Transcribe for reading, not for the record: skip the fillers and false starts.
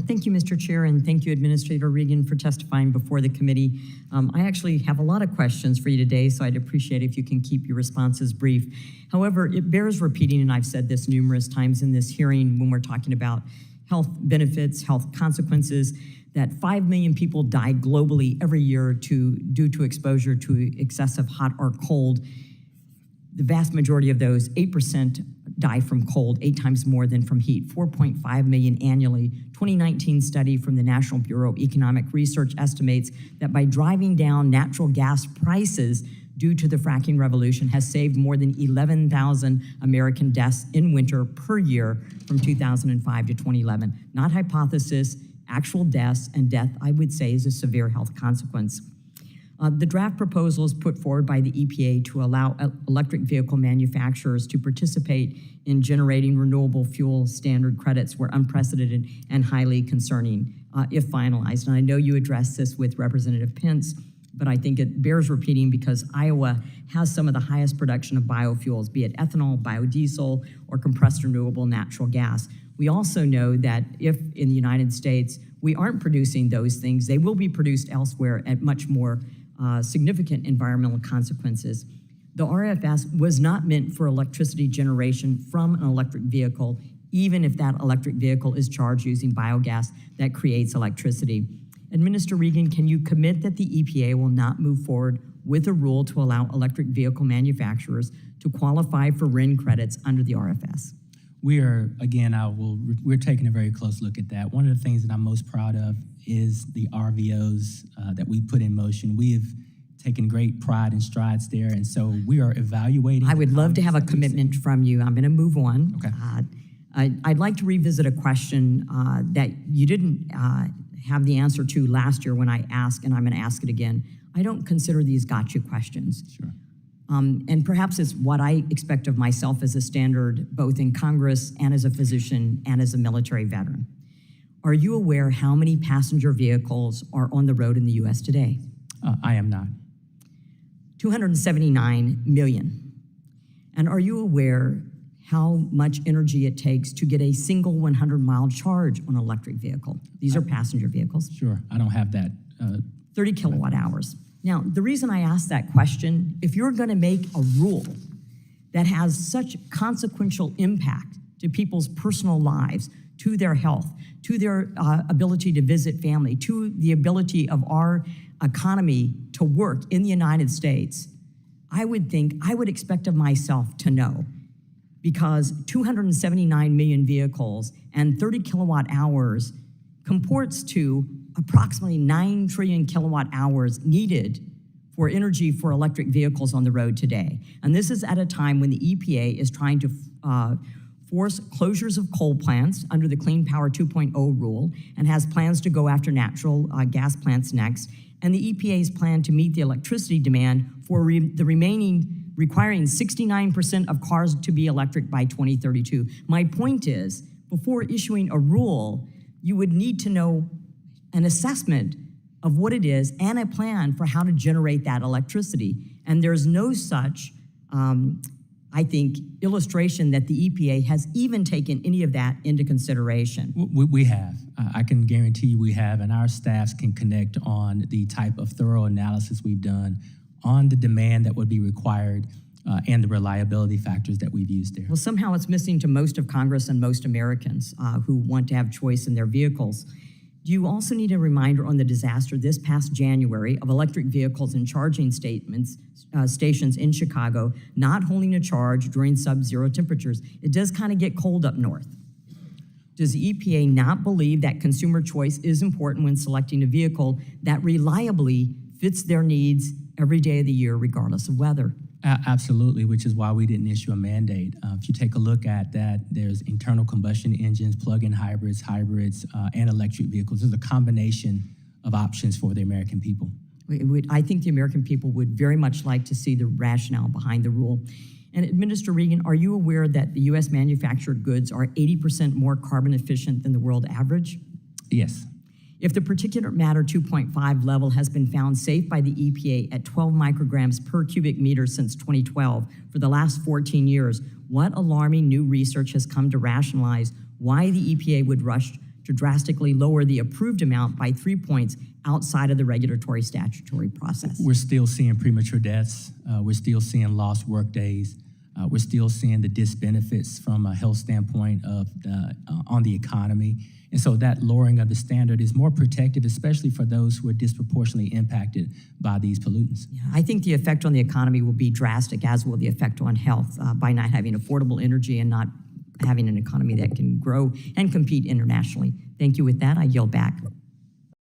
Thank you, Mr. Chair, and thank you, Administrator Regan, for testifying before the committee. I actually have a lot of questions for you today, so I'd appreciate if you can keep your responses brief. However, it bears repeating, and I've said this numerous times in this hearing when we're talking about health benefits, health consequences, that 5 million people die globally every year due to exposure to excessive hot or cold. The vast majority of those, 8%, die from cold, 8 times more than from heat, 4.5 million annually. 2019 study from the National Bureau of Economic Research estimates that by driving down natural gas prices due to the fracking revolution has saved more than 11,000 American deaths in winter per year from 2005 to 2011. Not hypothesis, actual deaths, and death, I would say, is a severe health consequence. The draft proposals put forward by the EPA to allow electric vehicle manufacturers to participate in generating renewable fuel standard credits were unprecedented and highly concerning if finalized. And I know you addressed this with Representative Pence, but I think it bears repeating because Iowa has some of the highest production of biofuels, be it ethanol, biodiesel, or compressed renewable natural gas. We also know that if in the United States we aren't producing those things, they will be produced elsewhere at much more significant environmental consequences. The RFS was not meant for electricity generation from an electric vehicle, even if that electric vehicle is charged using biogas that creates electricity. And Minister Regan, can you commit that the EPA will not move forward with a rule to allow electric vehicle manufacturers to qualify for RIN credits under the RFS? We are, again, we're taking a very close look at that. One of the things that I'm most proud of is the RVOs that we put in motion. We have taken great pride and strides there, and so we are evaluating. I would love to have a commitment from you. I'm going to move on. Okay. I'd like to revisit a question that you didn't have the answer to last year when I asked, and I'm going to ask it again. I don't consider these gotcha questions. Sure. And perhaps it's what I expect of myself as a standard, both in Congress and as a physician and as a military veteran. Are you aware how many passenger vehicles are on the road in the U.S. today? I am not. 279 million. And are you aware how much energy it takes to get a single 100-mile charge on an electric vehicle? These are passenger vehicles. Sure, I don't have that. 30 kilowatt hours. Now, the reason I ask that question, if you're going to make a rule that has such consequential impact to people's personal lives, to their health, to their ability to visit family, to the ability of our economy to work in the United States, I would expect of myself to know, because 279 million vehicles and 30 kilowatt hours comports to approximately 9 trillion kilowatt hours needed for energy for electric vehicles on the road today. And this is at a time when the EPA is trying to force closures of coal plants under the Clean Power 2.0 rule and has plans to go after natural gas plants next. And the EPA's plan to meet the electricity demand for the remaining, requiring 69% of cars to be electric by 2032. My point is, before issuing a rule, you would need to know an assessment of what it is and a plan for how to generate that electricity. And there's no such, I think, illustration that the EPA has even taken any of that into consideration. We have. I can guarantee you we have, and our staffs can connect on the type of thorough analysis we've done on the demand that would be required and the reliability factors that we've used there. Well, somehow it's missing to most of Congress and most Americans who want to have choice in their vehicles. Do you also need a reminder on the disaster this past January of electric vehicles and charging stations in Chicago not holding a charge during sub-zero temperatures? It does kind of get cold up north. Does the EPA not believe that consumer choice is important when selecting a vehicle that reliably fits their needs every day of the year, regardless of weather? Absolutely, which is why we didn't issue a mandate. If you take a look at that, there's internal combustion engines, plug-in hybrids, and electric vehicles. There's a combination of options for the American people. I think the American people would very much like to see the rationale behind the rule. And Minister Regan, are you aware that the U.S. manufactured goods are 80% more carbon efficient than the world average? Yes. If the particulate matter 2.5 level has been found safe by the EPA at 12 micrograms per cubic meter since 2012 for the last 14 years, what alarming new research has come to rationalize why the EPA would rush to drastically lower the approved amount by 3 points outside of the regulatory statutory process. We're still seeing premature deaths. We're still seeing lost work days. We're still seeing the disbenefits from a health standpoint of on the economy. And so that lowering of the standard is more protective, especially for those who are disproportionately impacted by these pollutants. Yeah, I think the effect on the economy will be drastic, as will the effect on health, by not having affordable energy and not having an economy that can grow and compete internationally. Thank you. With that, I yield back.